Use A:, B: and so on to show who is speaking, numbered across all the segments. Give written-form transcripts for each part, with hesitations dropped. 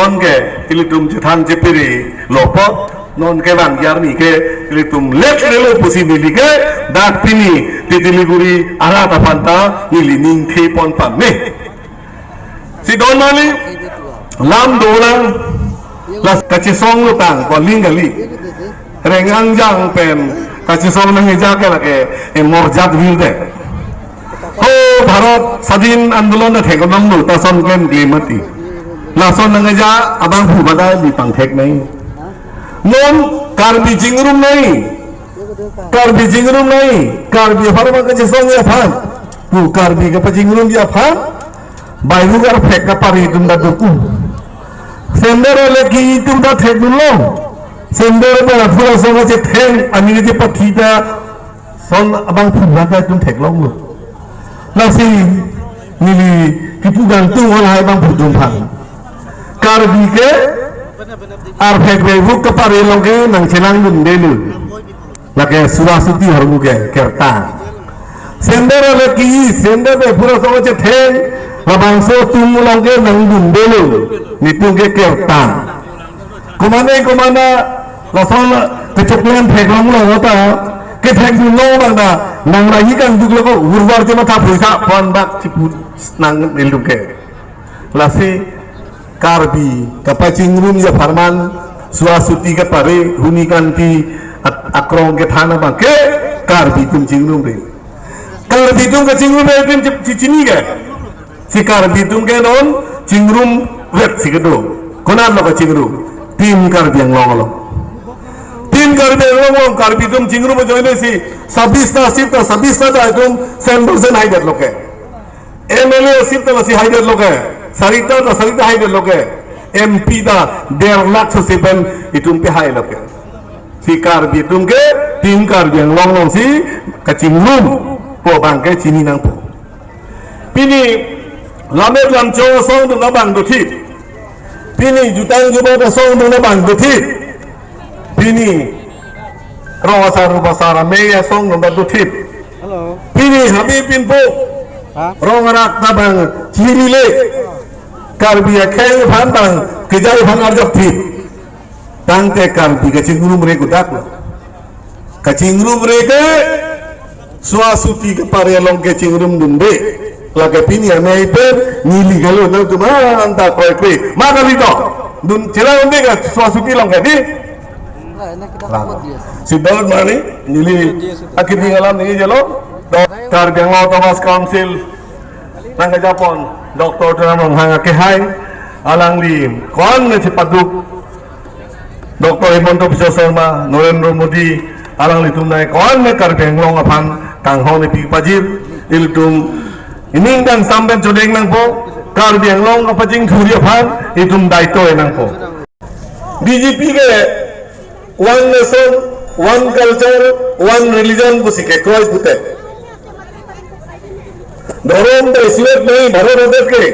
A: non ke ilitum citan cepiri lopot non ke bang yarni ke ilitum lek lelo pusi nili ke dak pini titiliguri arata panta nili ning te pon pan ne si don mali lam dolang las kacisong lutang kon linggali rengang jang pen kacisong nangija ke lake morjat wilde oh Bharat Sadin Andolon thek nong nu ta son ken glimati la son nangja abang hu badai di pang thek nai non karbi jingrum nai karbi harma ke song ya phan pu karbi ke jingrum ya phan bairu gar phek ka pari tum da duku sendero le ki tum da thek nulo sendero ba phula song je theng ani je pathita son abang hu badai tum thek long lu nasi nili tipu gantung oleh bang berjumpang karbi ke arfek bebu kepari longke nang celang bundelu lake suwasuti harmu ke kerta sendero leki sender be pura sama ceteng abang so tumu longke nang bundelu nipu ke kerta komana lason keceplan fek long lo ta ke thek du lo bang da nang lagi kan duk lo urwar je mata puisa pon bak cipu nang niluke lasi karbi kapacing rum ya farman suasuti ke pare hunikanti akrong ke thana bang ke karbi tum cingrum re karbi tum ke cingrum re tum cicini ke si karbi tum ke non cingrum vet si kedo konan lo ke cingrum tim karbi yang long तीन कार्बी तुम चिंगरू में जोइने सी 26 दा तुम 7% हाइडर लोग है एमएलए सिर्फ सी हाइडर लोग है सरिता हाइडर लोग है एमपी दा 1.5 लाख से पेन इतुम पे हाई लोग है सी कार्बी तुम के तीन कार्बी लोंग सी कचिंगरू पो बांके चिनी नंग पो पिनी लामेर लामचो सोंग तुम ना बांग दुथी पिनी जुटांग जुबो सोंग तुम ना बांग दुथी Pini Rawasara Meya Song Nomor Dutit Pini Habib bin Po Rongarak Tabang Cirile Karbiya Kaya Pantang Kejai Pangar Jokti Tangke Karbi Kacingrum Regu Dakla Kacingrum Regu Suasuti Keparia Long Kacingrum Dunde Laka Pini Ameiper Nili Galo Naltuma Anta Kwe Maka Lito Dun Cila Unde Suasuti Long Kadi Sidon mani nili akhirnya ngalam ni jelo dokter Bangladesh Thomas Council nang Japon doktor dalam menghanga kehai alang li kon ne cipaduk doktor Himanto Biswa Sarma Narendra Modi alang li tumnai kon ne kar benglong apan tang hone pi pajir iltum ining dan samben jodeng nang po kar benglong apa jing thuri apan itum daito nang po BJP ke one nation, one culture, one religion busy के कोई पुते धर्म तो इसलिए नहीं भारत आदेश के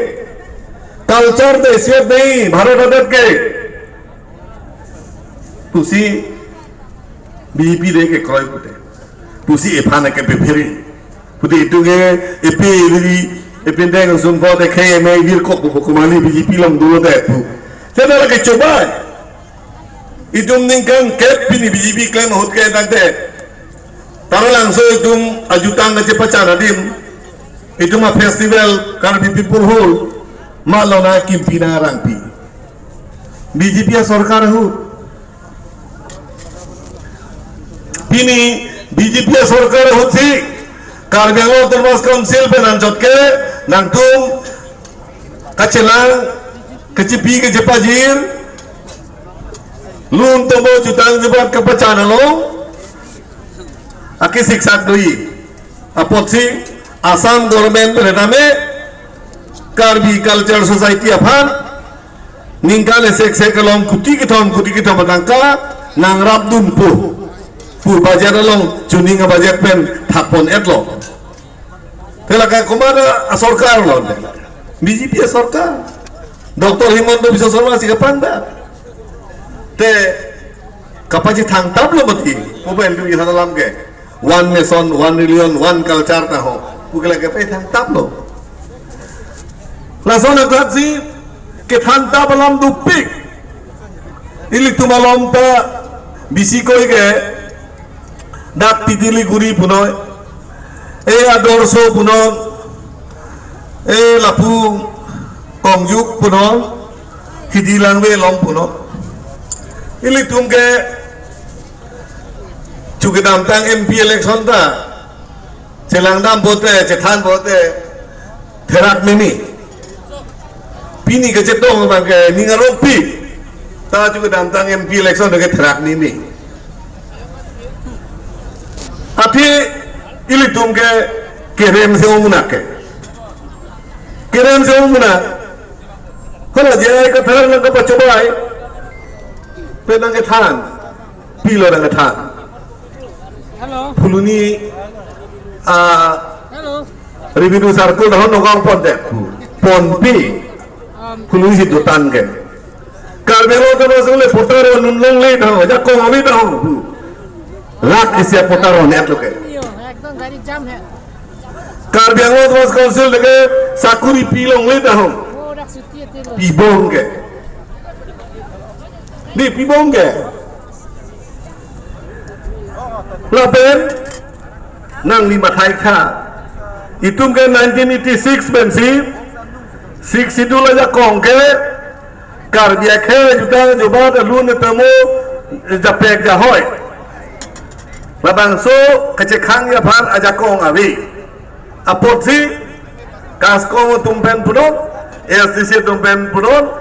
A: कल्चर तो इसलिए नहीं भारत आदेश के पुसी बीपी दे के कोई पुते पुसी एफान के बेफेरी पुते इतुगे एपी एपिंदे सुनपो देखे मैं वीर को कुमाली बीजेपी लंग दूर दे चलो लगे Chuba Idum ningkang kep pini BJP klaim hot ke tante taro langso idum ajutang ke cepacana dim idum a festival karbi people hol malona kimpina rangpi BJP a sarkar hu pini BJP a sarkar hutsi karbi Bangladesh Thomas Council pe nanjot ke nangtum kacelang kecipi ke cepajir Lun tobo jutang jubat kepacana lo aki siksak doi apotsi Assam government rename Karbi Culture Society afan ningkale sek long kuti kitom batangka nang rabdun pu bajar long juning bajar pen thapon etlo telaka kumara sarkar lo BJP sarkar Dr. Himanto Biswa Sarma sikapanda te kapaji thang tab lo mati mobile tu ihan dalam ke one nation one religion one culture ta ho pukala ke pe thang tab lo lason agat si Kethanta balam dupik ili tumalom ta bisi koi ke dak titili guri punoy adorso punon lapu kongyuk punon hidilang be lom punon ili tumke chuke dam tang MP election ta chelang dam bote chethan bote therak mimi pini ke cetong bang ke ningarong pi ta juga dantang MP election ke therak mimi tapi ili tum ke kerem se omuna kerem se omuna kalau dia ke therak nang ke pacobai penang ke than pilo nang ke than
B: Hello.
A: fuluni
B: Hello.
A: revenue circle dah nongkong pon pi Kulu hidup tangke, karena itu masalah potaro nunung le dah, jadi kau ambil dah, lak isiap potaro ni atau ke?
B: एकदम गाड़ी जाम है
A: Karena itu mas konsul lagi sakuri pilong le dah,
B: वो रख सकती है तेरे
A: pibong ke? Ni pibong ke? Lapen, nang lima thai kha, itu ke 1986 bensi. Sik sidul aja kongke kar dia khe juta jubat lun temu japek jahoy labang so kecekhang ya phan aja kong abi apotsi kasko tumpen punon STC tumpen punon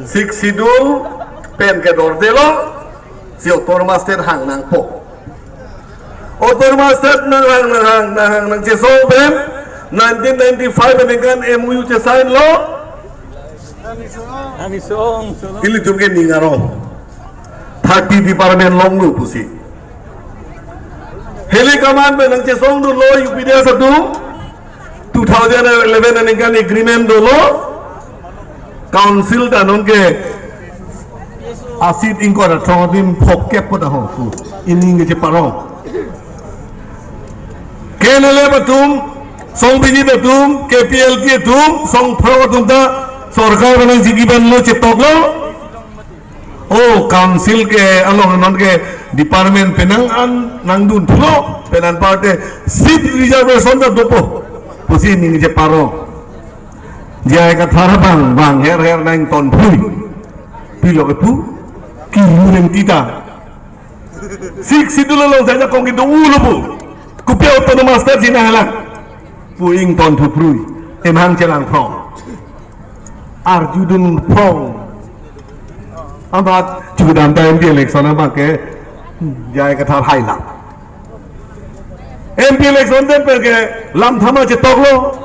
A: sik sidul pen ke dordelo si otor master hang nang po otor master nang jeso ben 1995 dengan MOU sign lo ili tumke ningarong 30 department long lu pusi heli command में नंचे सोंग दो लो यूपीडिया सदु 2011 dengan agreement do lo council ta nongke asid ingko da thodim phokep ko da ho fu ining ge parong kenele batum Song bini betum, KPL ke tum, song pro tum ta, sorkar banang jigiban lo cetok lo. Oh, council ke along non ke department penang an nang dun pulo, penan parte seat reservation ta dopo. Pusi ni je paro. Jai ka thara bang her nang ton pui. Pilo ke pu, kiluren tita. Sik sidulo lo saja kong itu ulo pu. Kupia otonomas ta jina halang. Puing ton thuprui emhang chelang phong arjudun phong abat chudam ta MP election ama ke jai ka thar haila MP election den per ke lam thama che toklo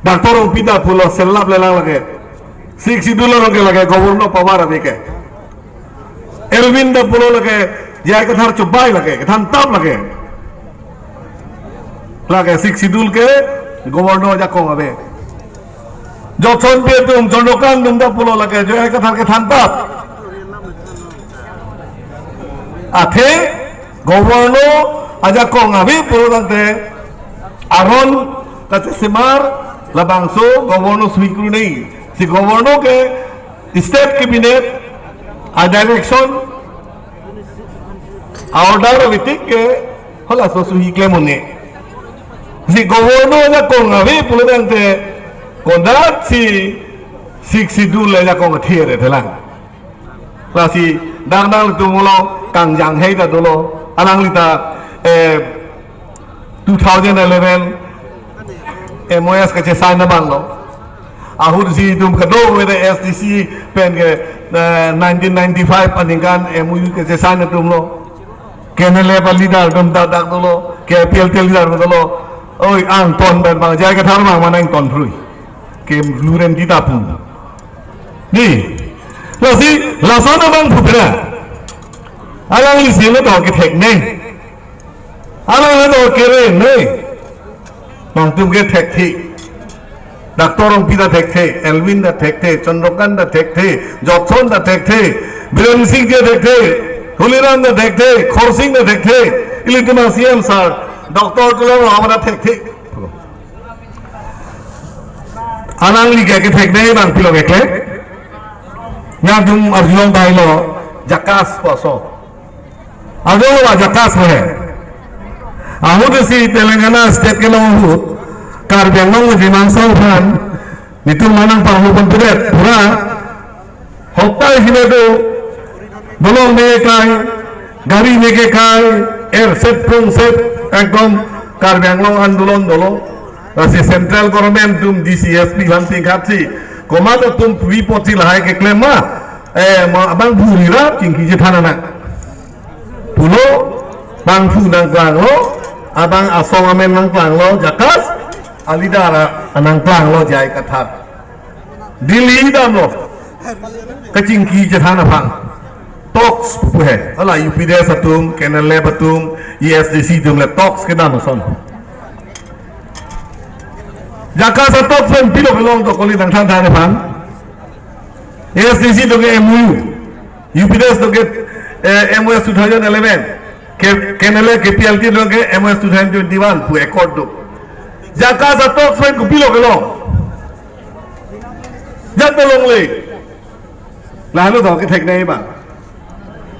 A: doctor ong pita phulo sellap lela lage sik sidulo ke lage governor pawar ave ke elvin da phulo lage jai ka thar chubai lage than tap lage lage sik sidul ke gobernur jakong abe jothon be tum jondokan dumda pulo lage jo ek thar ke thantap athe gobernur ajakong abe pulo dante aron kate semar labangso gobernur swikru nei si gobernur ke state cabinet a direction order vitik ke hola so suhi klemone si gobernur na kong avi puludante kondat si sik sidul la kong thiere thelang la si dang tumulo kangjang hei ta dolo alang lita 2011 MOS ka che sign na bang lo ahur si tum kado with STC pen ke 1995 paningan MOU ke che sign na tum lo kenele balidar dum ta dak dolo KPL tel dar dolo oi ang ton ben bang jai ka thar mang manang ton thrui kem luren di tapun ni lo si la sona bang putra alang li silo to ke thek nei alang le to ke re nei mang tum ke thek thi doctor ong pita thek the elvin da thek the chandrokan da thek the jothon da thek the biren singh je thek the huliram da thek the khor singh da thek the ilituma CM sir Doctor tu lah hamaरा tek anang li ke tek nahi bang pilo ke Nyadum arjulong dailo jakas poso. Ado wa jakas he. Ahud si Telangana state ke long Karbi Anglong Jimang Sauhan itu manang panglupan pedet pura hokai sini tu dolong mekai gari mekai set pun set ekdom Karbi Anglong andolon dolong Rasi Central Government tum DCSP lanting kapsi komando tum wipoti lahai ke klaim abang burira cingki jethana nak pulo bang fu nang klang lo abang asong amen nang klang lo jakas alidara nang klang lo jai kathar Delhi dam lo kecingki jethana phang talks pu hai ala UPD satum Canal le batum ESDC tum le talks ke dam son Jakarta top friend pilo belong to koli dang thang thang phang ASDC to get MOU UPDS to get MOS 2011 Canal KPLT to get MOS 2021 to accord to Jakarta top friend pilo belong Jat belong le lalu to ke thek nei ba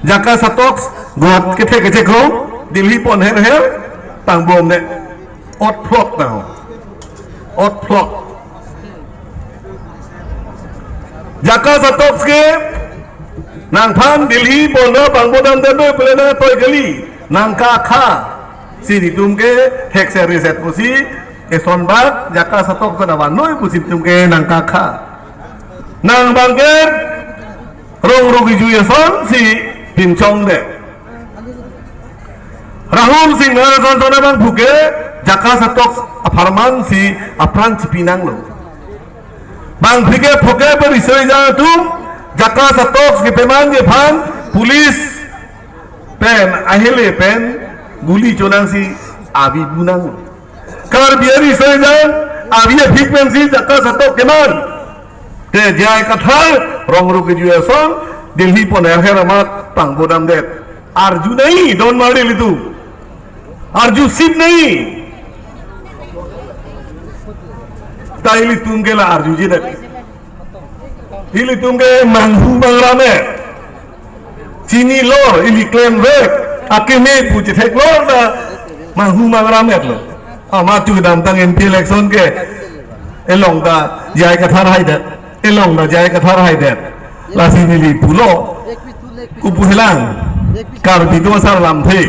A: Jakarta talks got ke thek ke chekho Delhi pon her tang bom ne ot plot now ot plot Jakarta talks ke nang phan Delhi pondra pangbodam den doi pelena toy gali nang ka kha si ditum ke thek se reset pusi eson bat Jakarta talks na wan noi pusi tum ke nang ka kha nang bangket rong rugi juye son si pin chong de Rahul Singh Narasan Sona bang buke Jakarta talks aparman si apran cipinang lo bang buke buke berisoi jangan tu Jakarta talks ke peman je phan pulis pen ahile pen guli chonang si abi bunang kar biari soi jangan abi phik pen si Jakarta talks keman ke jai kathar rong ru ke juya song Delhi pon amat pang bodam det arju nahi don mari litu arju sip nahi taili tumge la arju ji det ili tumge manghu bangrame chini lor ili claim rek akime puji thek lor na manghu bangrame lo ama tu dam tang MP election ke elong da jai kathar hai det elong da jai kathar hai det la sini li pulo kupu helang kar bidu sar lam the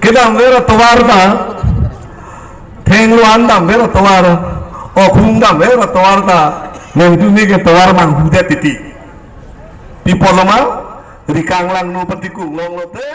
A: kedam vera tawar da theng luan dam vera tawar o khung dam vera tawar da neng tu ni ke tawar mang hudet titi pi poloma rikang lang no patikung long lo te